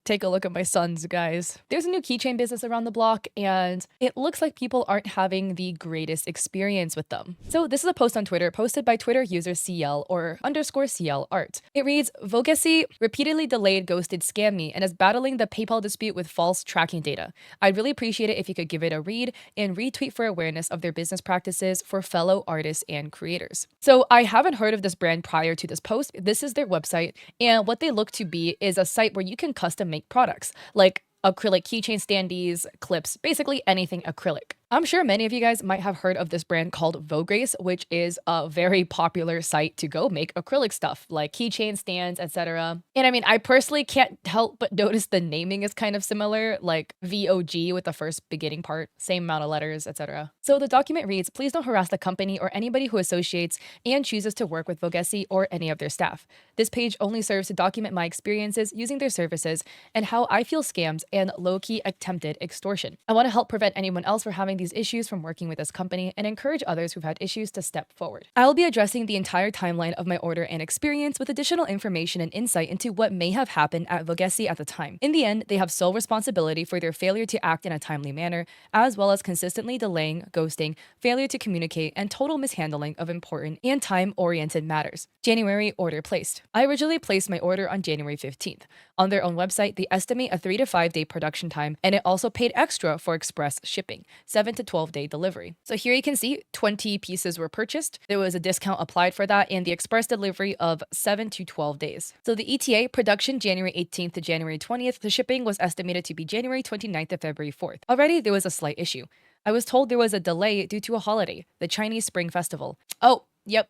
Take a look at my sons, guys. There's a new keychain business around the block, and it looks like people aren't having the greatest experience with them. So this is a post on Twitter posted by Twitter user cielle or _cielle art. It reads, Vogesi repeatedly delayed ghosted scam me and is battling the PayPal dispute with false tracking data. I'd really appreciate it if you could give it a read and retweet for awareness of their business practices for fellow artists and creators. So I haven't heard of this brand prior to this post. This is their website, and what they look to be is a site where you can custom make products like acrylic keychain standees, clips, basically anything acrylic. I'm sure many of you guys might have heard of this brand called Vograce, which is a very popular site to go make acrylic stuff like keychain stands, etc. And I mean, I personally can't help but notice the naming is kind of similar, like VOG with the first beginning part, same amount of letters, etc. So the document reads, please don't harass the company or anybody who associates and chooses to work with Vogesi or any of their staff. This page only serves to document my experiences using their services and how I feel scammed and low-key attempted extortion. I want to help prevent anyone else from having these issues from working with this company and encourage others who've had issues to step forward. I will be addressing the entire timeline of my order and experience with additional information and insight into what may have happened at Vogesi at the time. In the end, they have sole responsibility for their failure to act in a timely manner, as well as consistently delaying, ghosting, failure to communicate, and total mishandling of important and time-oriented matters. January order placed. I originally placed my order on January 15th. On their own website, they estimate a 3 to 5 day production time, and it also paid extra for express shipping, 7 to 12-day delivery. So here you can see 20 pieces were purchased. There was a discount applied for that and the express delivery of 7 to 12 days. So the ETA, production January 18th to January 20th, the shipping was estimated to be January 29th to February 4th. Already there was a slight issue. I was told there was a delay due to a holiday, the Chinese Spring Festival. Oh, yep.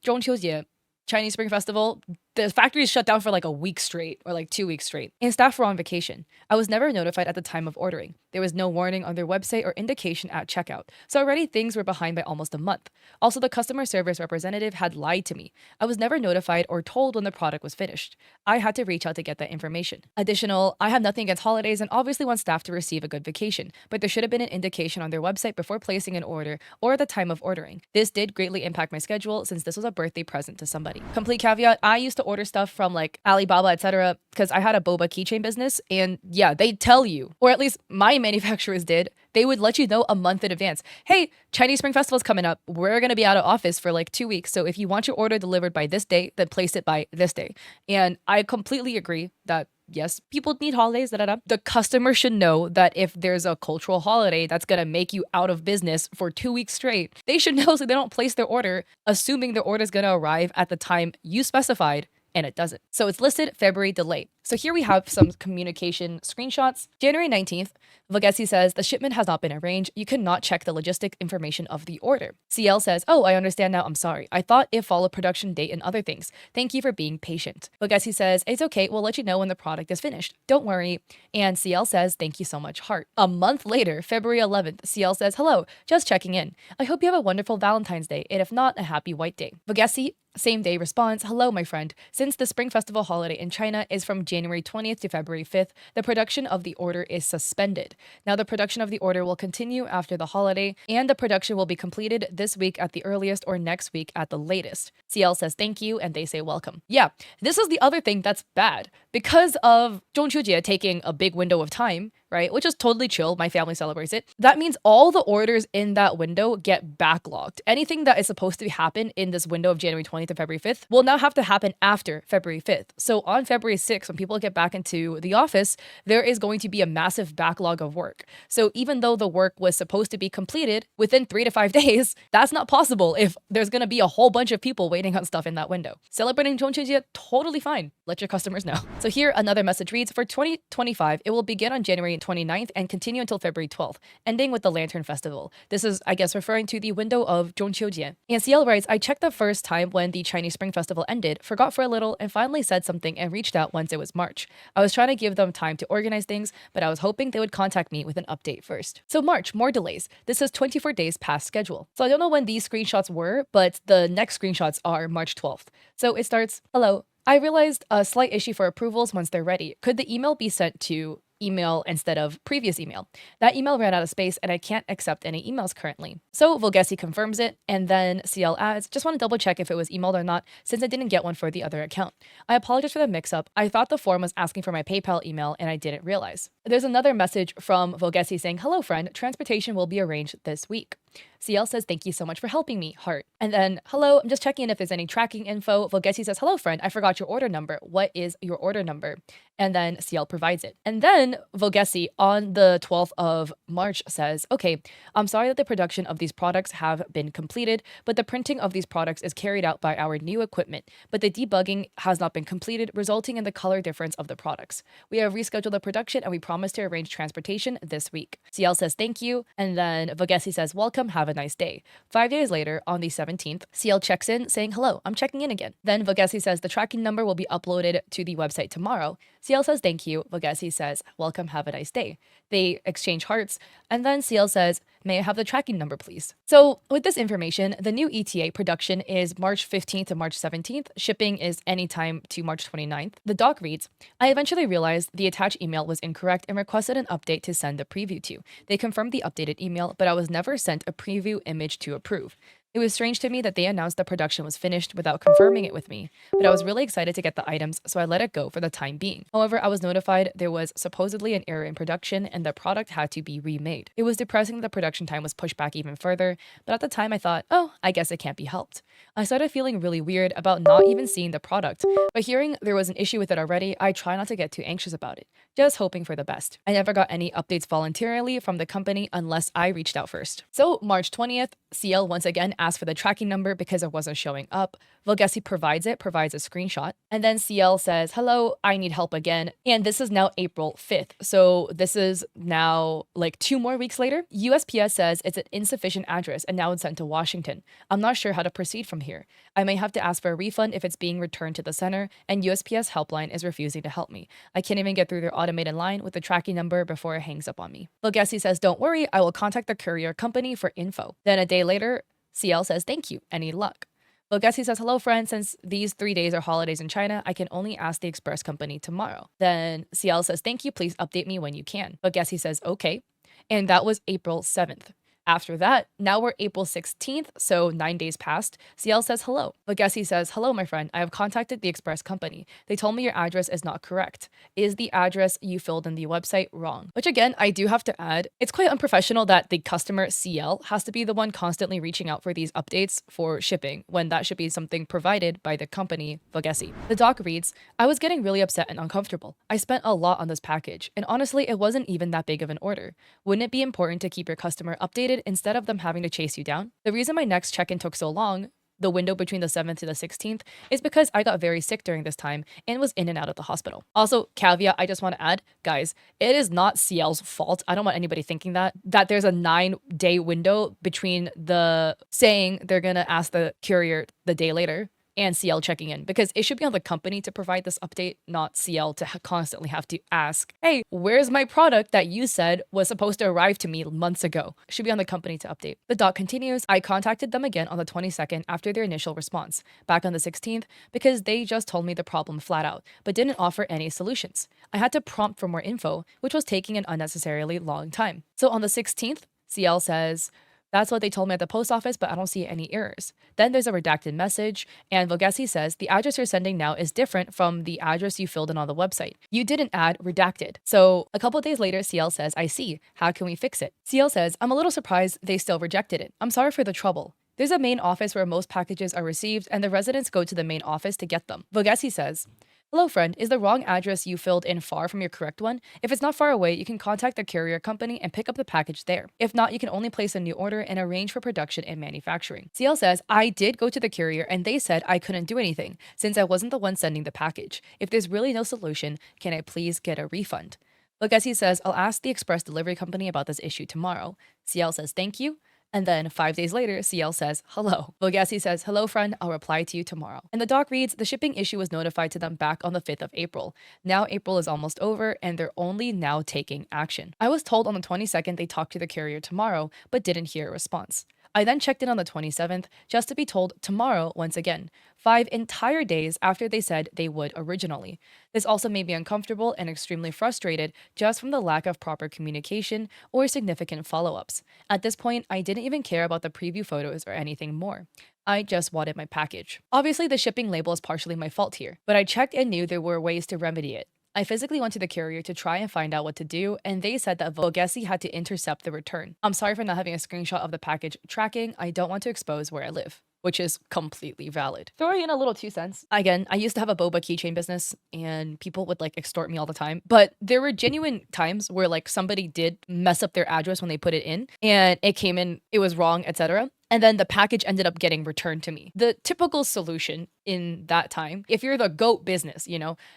中秋节, Chinese Spring Festival. The factory is shut down for like a week straight or like 2 weeks straight, and staff were on vacation. I was never notified at the time of ordering. There was no warning on their website or indication at checkout, so already things were behind by almost a month. Also, the customer service representative had lied to me. I was never notified or told when the product was finished. I had to reach out to get that information. Additional, I have nothing against holidays and obviously want staff to receive a good vacation, but there should have been an indication on their website before placing an order or at the time of ordering. This did greatly impact my schedule since this was a birthday present to somebody. Complete caveat, I used to order stuff from like Alibaba, etc. because I had a boba keychain business, and yeah, they tell you, or at least my manufacturers did, they would let you know a month in advance. Hey, Chinese Spring Festival is coming up. We're going to be out of office for like 2 weeks. So if you want your order delivered by this day, then place it by this day. And I completely agree that yes, people need holidays, The customer should know that if there's a cultural holiday that's going to make you out of business for 2 weeks straight, they should know so they don't place their order assuming their order is going to arrive at the time you specified, and it doesn't. So it's listed February delay. So here we have some communication screenshots. January 19th, Vogesi says, the shipment has not been arranged. You cannot check the logistic information of the order. cielle says, oh, I understand now. I'm sorry. I thought it followed production date and other things. Thank you for being patient. Vogesi says, it's okay. We'll let you know when the product is finished. Don't worry. And cielle says, thank you so much, heart. A month later, February 11th, cielle says, hello, just checking in. I hope you have a wonderful Valentine's Day, and if not, a happy White Day. Vogesi same day responds, hello, my friend. Since the Spring Festival holiday in China is from January 20th to February 5th, the production of the order is suspended. Now the production of the order will continue after the holiday, and the production will be completed this week at the earliest or next week at the latest. cielle says thank you, and they say welcome. Yeah, this is the other thing that's bad. Because of 中秋节 taking a big window of time, right, which is totally chill, my family celebrates it, that means all the orders in that window get backlogged. Anything that is supposed to happen in this window of January 20th to February 5th will now have to happen after February 5th. So on February 6th, when people get back into the office, there is going to be a massive backlog of work. So even though the work was supposed to be completed within 3 to 5 days, that's not possible if there's going to be a whole bunch of people waiting on stuff in that window. Celebrating 中秋节, totally fine. Let your customers know. So here, another message reads, for 2025, it will begin on January 29th and continue until February 12th, ending with the Lantern Festival. This is, I guess, referring to the window of 中秋节. And cielle writes, I checked the first time when the Chinese Spring Festival ended, forgot for a little, and finally said something and reached out once it was March. I was trying to give them time to organize things, but I was hoping they would contact me with an update first. So March, more delays. This is 24 days past schedule. So I don't know when these screenshots were, but the next screenshots are March 12th. So it starts, hello. I realized a slight issue for approvals once they're ready. Could the email be sent to email instead of previous email. That email ran out of space and I can't accept any emails currently. So Volgesi confirms it, and then cielle adds, just want to double check if it was emailed or not since I didn't get one for the other account. I apologize for the mix-up. I thought the form was asking for my PayPal email and I didn't realize. There's another message from Volgesi saying, hello friend, transportation will be arranged this week. Cielle says, thank you so much for helping me, heart. And then, hello, I'm just checking in if there's any tracking info. Volgesi says, hello friend, I forgot your order number. What is your order number? And then cielle provides it. And then Volgesi on the 12th of March says, okay, I'm sorry that the production of these products have been completed, but the printing of these products is carried out by our new equipment, but the debugging has not been completed, resulting in the color difference of the products. We have rescheduled the production and we promise to arrange transportation this week. Cielle says, thank you. And then Volgesi says, welcome, have a nice day. 5 days later, on the 17th, cielle checks in saying, hello, I'm checking in again. Then Volgesi says the tracking number will be uploaded to the website tomorrow. Cielle says, thank you. Volgesi says, welcome, have a nice day. They exchange hearts, and then cielle says, may I have the tracking number, please? So with this information, the new ETA production is March 15th to March 17th. Shipping is anytime to March 29th. The doc reads, I eventually realized the attached email was incorrect and requested an update to send the preview to. They confirmed the updated email, but I was never sent a preview image to approve. It was strange to me that they announced the production was finished without confirming it with me, but I was really excited to get the items, so I let it go for the time being. However, I was notified there was supposedly an error in production and the product had to be remade. It was depressing that the production time was pushed back even further, but at the time I thought, oh, I guess it can't be helped. I started feeling really weird about not even seeing the product, but hearing there was an issue with it already, I try not to get too anxious about it, just hoping for the best. I never got any updates voluntarily from the company unless I reached out first. So March 20th, cielle once again asked for the tracking number because it wasn't showing up. Volgesi provides a screenshot, and then cielle says, hello, I need help again. And this is now April 5th. So this is now like 2 more weeks later. USPS says it's an insufficient address and now it's sent to Washington. I'm not sure how to proceed from here. I may have to ask for a refund if it's being returned to the center, and USPS helpline is refusing to help me. I can't even get through their automated line with the tracking number before it hangs up on me. Volgesi says, don't worry, I will contact the courier company for info. Then a day later, cielle says, thank you, any luck? Volgesi says, hello friend, since these 3 days are holidays in China, I can only ask the express company tomorrow. Then cielle says, thank you, please update me when you can. Volgesi says, okay. And that was April 7th. After that, now we're April 16th, so 9 days passed. Cielle says hello. Volgesi says, hello, my friend. I have contacted the express company. They told me your address is not correct. Is the address you filled in the website wrong? Which again, I do have to add, it's quite unprofessional that the customer cielle has to be the one constantly reaching out for these updates for shipping when that should be something provided by the company, Volgesi. The doc reads, I was getting really upset and uncomfortable. I spent a lot on this package, and honestly, it wasn't even that big of an order. Wouldn't it be important to keep your customer updated instead of them having to chase you down? The reason my next check-in took so long, the window between the 7th to the 16th, is because I got very sick during this time and was in and out of the hospital. Also, caveat, I just want to add, guys, it is not cielle's fault. I don't want anybody thinking that there's a 9-day window between the saying they're going to ask the courier the day later and cielle checking in, because it should be on the company to provide this update, not cielle to constantly have to ask, hey, where's my product that you said was supposed to arrive to me months ago? It should be on the company to update. The doc continues, I contacted them again on the 22nd after their initial response, back on the 16th, because they just told me the problem flat out, but didn't offer any solutions. I had to prompt for more info, which was taking an unnecessarily long time. So on the 16th, cielle says, that's what they told me at the post office, but I don't see any errors. Then there's a redacted message, and Volgesi says the address you're sending now is different from the address you filled in on the website. You didn't add redacted. So a couple days later, cielle says, I see. How can we fix it? Cielle says, I'm a little surprised they still rejected it. I'm sorry for the trouble. There's a main office where most packages are received, and the residents go to the main office to get them. Volgesi says, hello friend, is the wrong address you filled in far from your correct one? If it's not far away, you can contact the courier company and pick up the package there. If not, you can only place a new order and arrange for production and manufacturing. Cielle says, I did go to the courier and they said I couldn't do anything since I wasn't the one sending the package. If there's really no solution, can I please get a refund? Volgesi says, I'll ask the express delivery company about this issue tomorrow. Cielle says, thank you. And then 5 days later, cielle says, hello. Volgesi says, hello friend, I'll reply to you tomorrow. And the doc reads, the shipping issue was notified to them back on the 5th of April. Now April is almost over and they're only now taking action. I was told on the 22nd they talked to the courier tomorrow, but didn't hear a response. I then checked in on the 27th just to be told tomorrow once again, 5 entire days after they said they would originally. This also made me uncomfortable and extremely frustrated just from the lack of proper communication or significant follow-ups. At this point, I didn't even care about the preview photos or anything more. I just wanted my package. Obviously, the shipping label is partially my fault here, but I checked and knew there were ways to remedy it. I physically went to the carrier to try and find out what to do, and they said that Vogesi had to intercept the return. I'm sorry for not having a screenshot of the package tracking. I don't want to expose where I live, which is completely valid. Throwing in a little 2 cents. Again, I used to have a boba keychain business and people would like extort me all the time, but there were genuine times where like somebody did mess up their address when they put it in and it came in, it was wrong, etc. And then the package ended up getting returned to me. The typical solution in that time, if you're the GOAT business,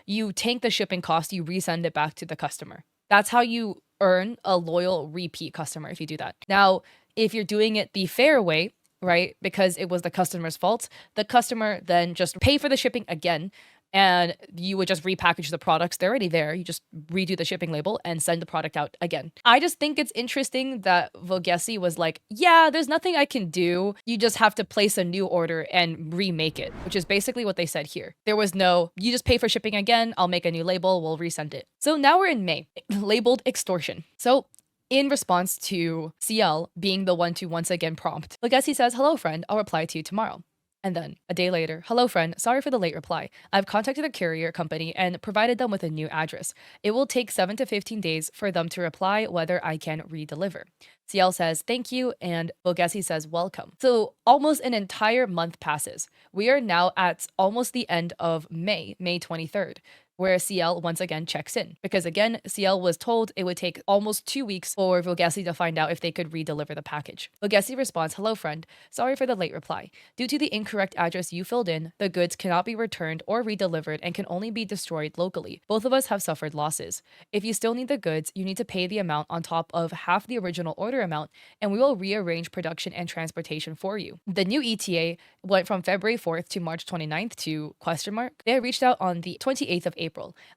you tank the shipping cost, you resend it back to the customer. That's how you earn a loyal repeat customer if you do that. Now, if you're doing it the fair way, right, because it was the customer's fault, the customer then just pay for the shipping again, and you would just repackage the products. They're already there. You just redo the shipping label and send the product out again. I just think it's interesting that Vogesi was like, yeah, there's nothing I can do. You just have to place a new order and remake it, which is basically what they said here. There was no, you just pay for shipping again. I'll make a new label. We'll resend it. So now we're in May, labeled extortion. So in response to cielle being the one to once again prompt, Vogesi says, hello, friend. I'll reply to you tomorrow. And then, a day later, hello friend, sorry for the late reply. I've contacted the courier company and provided them with a new address. It will take 7 to 15 days for them to reply whether I can redeliver. cielle says thank you and Vogesi says welcome. So almost an entire month passes. We are now at almost the end of May 23rd. Where cielle once again checks in. Because again, cielle was told it would take almost 2 weeks for Vogesi to find out if they could redeliver the package. Vogesi responds, hello friend, sorry for the late reply. Due to the incorrect address you filled in, the goods cannot be returned or redelivered and can only be destroyed locally. Both of us have suffered losses. If you still need the goods, you need to pay the amount on top of half the original order amount and we will rearrange production and transportation for you. The new ETA went from February 4th to March 29th to ? They reached out on the 28th of April.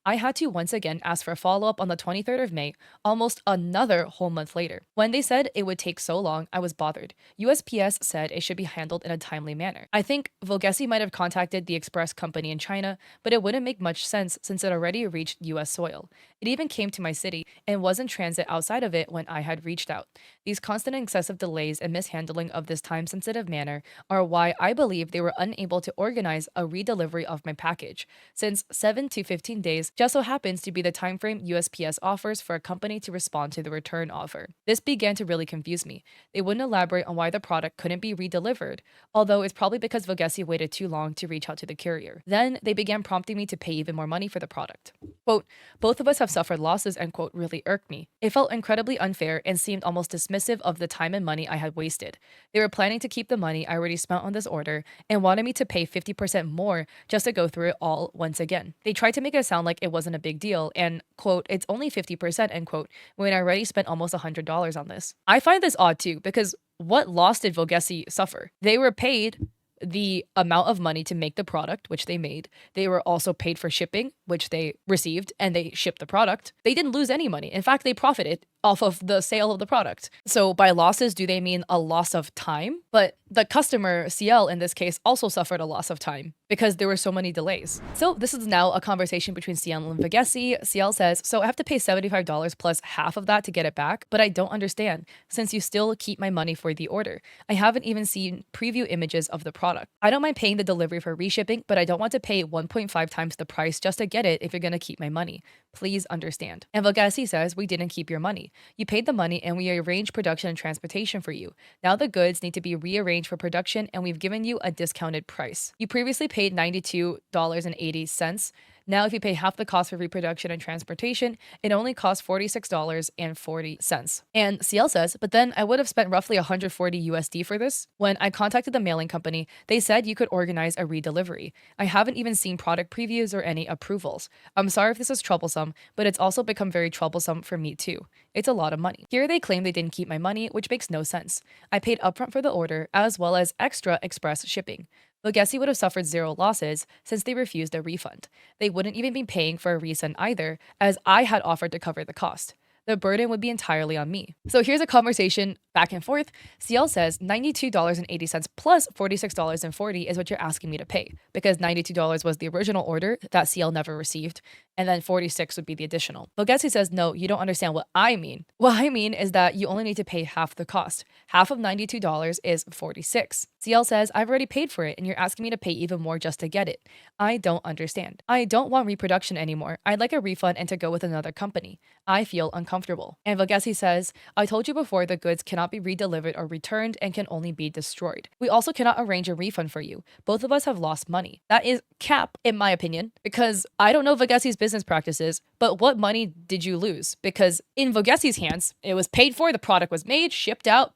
I had to once again ask for a follow-up on the 23rd of May, almost another whole month later. When they said it would take so long, I was bothered. USPS said it should be handled in a timely manner. I think Vogesi might have contacted the express company in China, but it wouldn't make much sense since it already reached US soil. It even came to my city and was in transit outside of it when I had reached out. These constant and excessive delays and mishandling of this time-sensitive manner are why I believe they were unable to organize a redelivery of my package, since 7 to 15 days just so happens to be the timeframe USPS offers for a company to respond to the return offer. This began to really confuse me. They wouldn't elaborate on why the product couldn't be redelivered, although it's probably because Vogesi waited too long to reach out to the carrier. Then they began prompting me to pay even more money for the product. Quote, both of us have suffered losses, end quote, really irked me. It felt incredibly unfair and seemed almost dismissive of the time and money I had wasted. They were planning to keep the money I already spent on this order and wanted me to pay 50% more just to go through it all once again. They tried to make it sound like it wasn't a big deal and, quote, it's only 50%, end quote, when I already spent almost $100 on this. I find this odd too, because what loss did Vogesi suffer? They were paid the amount of money to make the product, which they made. They were also paid for shipping, which they received, and they shipped the product. They didn't lose any money. In fact, they profited off of the sale of the product. So by losses, do they mean a loss of time? But the customer, cielle in this case, also suffered a loss of time because there were so many delays. So this is now a conversation between cielle and Vogesi. Cielle says, so I have to pay $75 plus half of that to get it back, but I don't understand since you still keep my money for the order. I haven't even seen preview images of the product. I don't mind paying the delivery for reshipping, but I don't want to pay 1.5 times the price just to get it if you're going to keep my money. Please understand. And Vogesi says, we didn't keep your money. You paid the money and we arranged production and transportation for you. Now the goods need to be rearranged for production and we've given you a discounted price. You previously paid $92.80. Now, if you pay half the cost for reproduction and transportation, it only costs $46.40. And cielle says, but then I would have spent roughly 140 USD for this. When I contacted the mailing company, they said you could organize a redelivery. I haven't even seen product previews or any approvals. I'm sorry if this is troublesome, but it's also become very troublesome for me too. It's a lot of money. Here they claim they didn't keep my money, which makes no sense. I paid upfront for the order as well as extra express shipping. Vogesi would have suffered zero losses since they refused a refund. They wouldn't even be paying for a resend either, as I had offered to cover the cost. The burden would be entirely on me. So here's a conversation back and forth. Cielle says $92.80 plus $46.40 is what you're asking me to pay, because $92 was the original order that Cielle never received, and then 46 would be the additional. Vogessi says, no, you don't understand what I mean. What I mean is that you only need to pay half the cost. Half of $92 is 46. Cielle says, I've already paid for it and you're asking me to pay even more just to get it. I don't understand. I don't want reproduction anymore. I'd like a refund and to go with another company. I feel uncomfortable. And Vogessi says, I told you before the goods cannot be redelivered or returned and can only be destroyed. We also cannot arrange a refund for you. Both of us have lost money. That is cap, in my opinion, because I don't know Vogessi's business practices, but what money did you lose? Because in Vogessi's hands, it was paid for, the product was made, shipped out,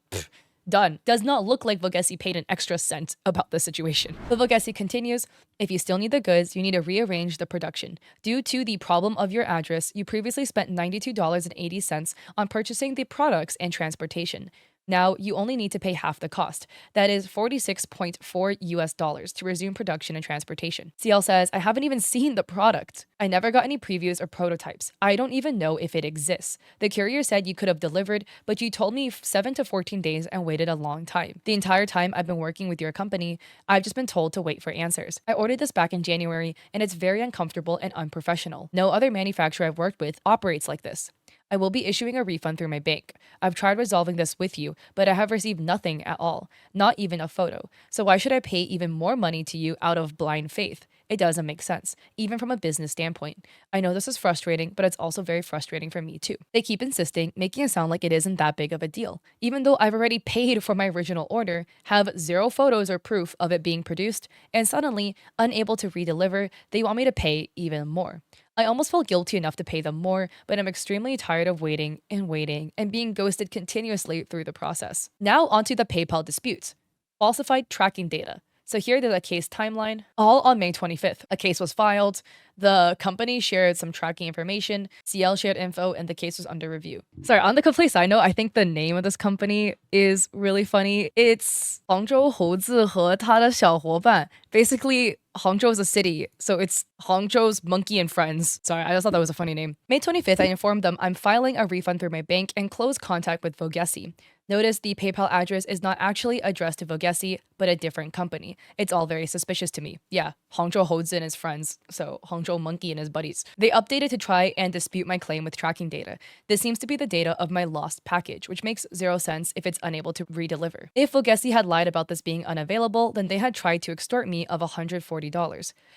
done. Does not look like Vogessi paid an extra cent about the situation. But Vogessi continues, if you still need the goods, you need to rearrange the production. Due to the problem of your address, you previously spent $92.80 on purchasing the products and transportation. Now you only need to pay half the cost. That is $46.4 to resume production and transportation. Cielle says, I haven't even seen the product. I never got any previews or prototypes. I don't even know if it exists. The courier said you could have delivered, but you told me 7 to 14 days and waited a long time. The entire time I've been working with your company, I've just been told to wait for answers. I ordered this back in January and it's very uncomfortable and unprofessional. No other manufacturer I've worked with operates like this. I will be issuing a refund through my bank. I've tried resolving this with you, but I have received nothing at all, not even a photo. So why should I pay even more money to you out of blind faith? It doesn't make sense, even from a business standpoint. I know this is frustrating, but it's also very frustrating for me too. They keep insisting, making it sound like it isn't that big of a deal, even though I've already paid for my original order, have zero photos or proof of it being produced, and suddenly, unable to redeliver, they want me to pay even more. I almost feel guilty enough to pay them more, but I'm extremely tired of waiting and being ghosted continuously through the process. Now onto the PayPal disputes. Falsified tracking data. So here there's a case timeline, all on May 25th. A case was filed, the company shared some tracking information, Cielle shared info, and the case was under review. Sorry, on the complete side note, I think the name of this company is really funny. It's 杭州猴子和他的小伙伴. Basically, Hangzhou is a city, so it's Hangzhou's monkey and friends. Sorry, I just thought that was a funny name. May 25th, I informed them I'm filing a refund through my bank and close contact with Vogessi. Notice the PayPal address is not actually addressed to Vogessi, but a different company. It's all very suspicious to me. Yeah, Hangzhou Hozi and his friends, so Hangzhou Monkey and his buddies. They updated to try and dispute my claim with tracking data. This seems to be the data of my lost package, which makes zero sense if it's unable to redeliver. If Vogessi had lied about this being unavailable, then they had tried to extort me of $140.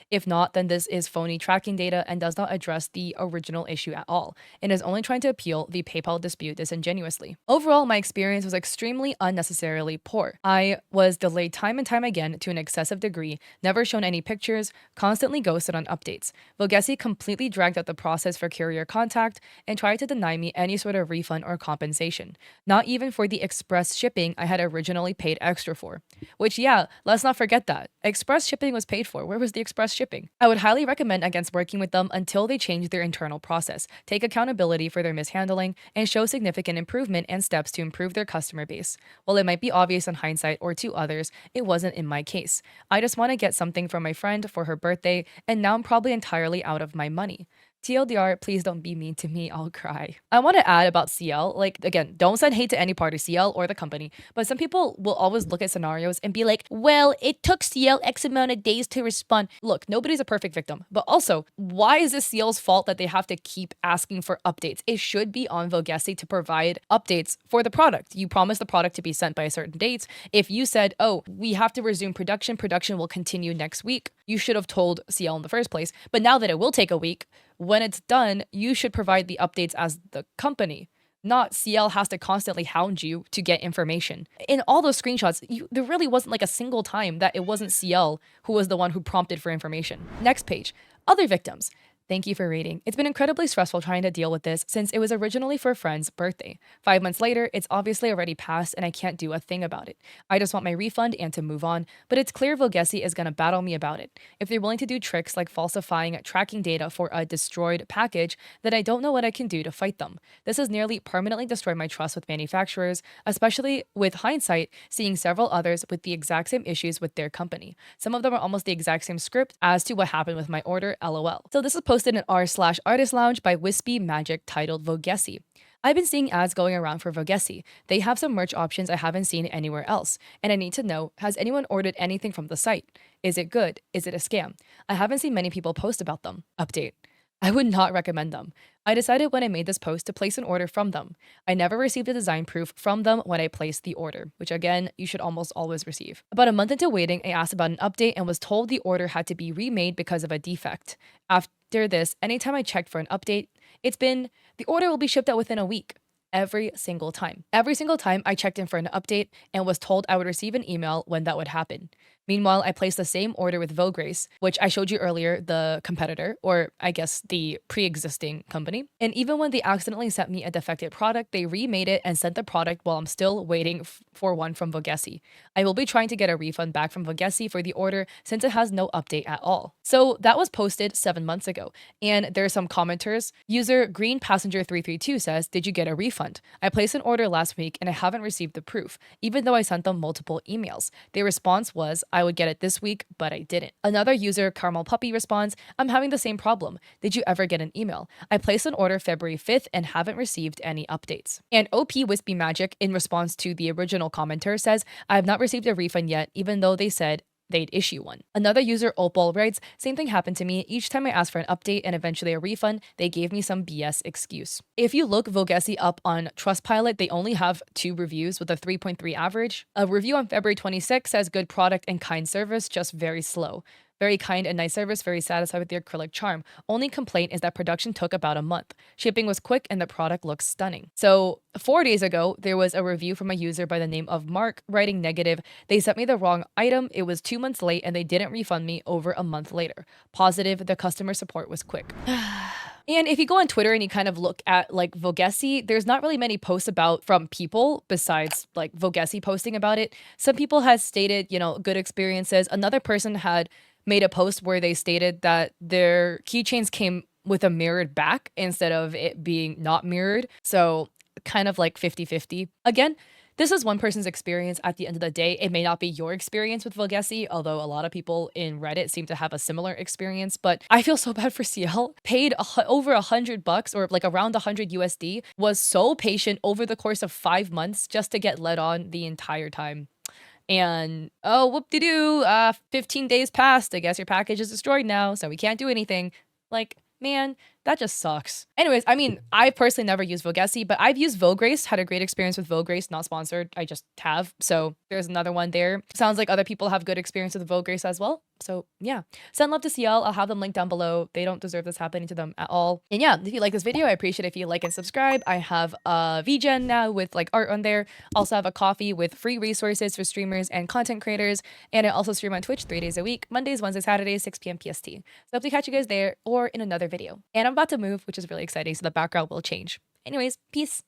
If not, then this is phony tracking data and does not address the original issue at all, and is only trying to appeal the PayPal dispute disingenuously. Overall, my experience was extremely unnecessarily poor. I was delayed time and time again to an excessive degree, never shown any pictures, constantly ghosted on updates. Vogessi completely dragged out the process for courier contact and tried to deny me any sort of refund or compensation, not even for the express shipping I had originally paid extra for. Which, yeah, let's not forget that. Express shipping was paid for. Where was the express shipping? I would highly recommend against working with them until they change their internal process, take accountability for their mishandling, and show significant improvement and steps to improve their customer base. While it might be obvious in hindsight or to others, it wasn't in my case. I just want to get something from my friend for her birthday, and now I'm probably entirely out of my money. TLDR, please don't be mean to me, I'll cry. I want to add about Cielle, like, again, don't send hate to any party, Cielle or the company, but some people will always look at scenarios and be like, well, it took Cielle X amount of days to respond. Look, nobody's a perfect victim, but also, why is this Cielle's fault that they have to keep asking for updates? It should be on Vogessi to provide updates for the product. You promised the product to be sent by a certain date. If you said, oh, we have to resume production will continue next week, you should have told Cielle in the first place. But now that it will take a week, when it's done, you should provide the updates as the company. Not Cielle has to constantly hound you to get information. In all those screenshots, there really wasn't like a single time that it wasn't Cielle who was the one who prompted for information. Next page, other victims. Thank you for reading. It's been incredibly stressful trying to deal with this since it was originally for a friend's birthday. 5 months later, it's obviously already passed and I can't do a thing about it. I just want my refund and to move on, but it's clear Vogessi is going to battle me about it. If they're willing to do tricks like falsifying tracking data for a destroyed package, then I don't know what I can do to fight them. This has nearly permanently destroyed my trust with manufacturers, especially with hindsight, seeing several others with the exact same issues with their company. Some of them are almost the exact same script as to what happened with my order, lol. So this is posted in r/artist lounge by Wispy Magic titled Vogessi. I've been seeing ads going around for Vogessi. They have some merch options I haven't seen anywhere else, and I need to know, has anyone ordered anything from the site? Is it good? Is it a scam? I haven't seen many people post about them. Update. I would not recommend them. I decided when I made this post to place an order from them. I never received a design proof from them when I placed the order, which again, you should almost always receive. About a month into waiting, I asked about an update and was told the order had to be remade because of a defect. After this, anytime I checked for an update, it's been, the order will be shipped out within a week. Every single time. Every single time I checked in for an update and was told I would receive an email when that would happen. Meanwhile, I placed the same order with Vograce, which I showed you earlier, the competitor, or I guess the pre-existing company. And even when they accidentally sent me a defective product, they remade it and sent the product while I'm still waiting for one from Vogessi. I will be trying to get a refund back from Vogessi for the order since it has no update at all. So that was posted 7 months ago. And there are some commenters. User Green Passenger 332 says, "Did you get a refund? I placed an order last week and I haven't received the proof, even though I sent them multiple emails. Their response was, I would get it this week, but I didn't." Another user, Caramel Puppy, responds, "I'm having the same problem. Did you ever get an email? I placed an order February 5th and haven't received any updates." And OP Wispy Magic, in response to the original commenter, says, "I have not received a refund yet, even though they said they'd issue one." Another user, Opal, writes, "Same thing happened to me. Each time I asked for an update and eventually a refund, they gave me some BS excuse." If you look Vogessi up on Trustpilot, they only have 2 reviews with a 3.3 average. A review on February 26th says, "Good product and kind service, just very slow. Very kind and nice service, very satisfied with the acrylic charm. Only complaint is that production took about a month. Shipping was quick and the product looks stunning." So 4 days ago, there was a review from a user by the name of Mark writing negative, "They sent me the wrong item. It was 2 months late and they didn't refund me over a month later. Positive, the customer support was quick." And if you go on Twitter and you kind of look at like Vogessi, there's not really many posts about from people besides like Vogessi posting about it. Some people had stated, good experiences. Another person had made a post where they stated that their keychains came with a mirrored back instead of it being not mirrored. So kind of like 50-50. Again, this is one person's experience. At the end of the day, it may not be your experience with Vogessi, although a lot of people in Reddit seem to have a similar experience. But I feel so bad for cielle. Paid over $100 or like around 100 USD, was so patient over the course of 5 months just to get led on the entire time. And oh, whoop-de-doo, 15 days passed. I guess your package is destroyed now, so we can't do anything. Like, man, that just sucks. Anyways, I mean, I personally never used Vogessi, but I've used Vograce, had a great experience with Vograce, not sponsored. I just have. So there's another one there. Sounds like other people have good experience with Vograce as well. So yeah, send love to cielle. I'll have them linked down below. They don't deserve this happening to them at all. And yeah, if you like this video, I appreciate it if you like and subscribe. I have a VGen now with like art on there. Also have a coffee with free resources for streamers and content creators. And I also stream on Twitch 3 days a week, Mondays, Wednesdays, Saturdays, 6 p.m. PST. So hope to catch you guys there or in another video. And I'm about to move, which is really exciting, so the background will change. Anyways, peace.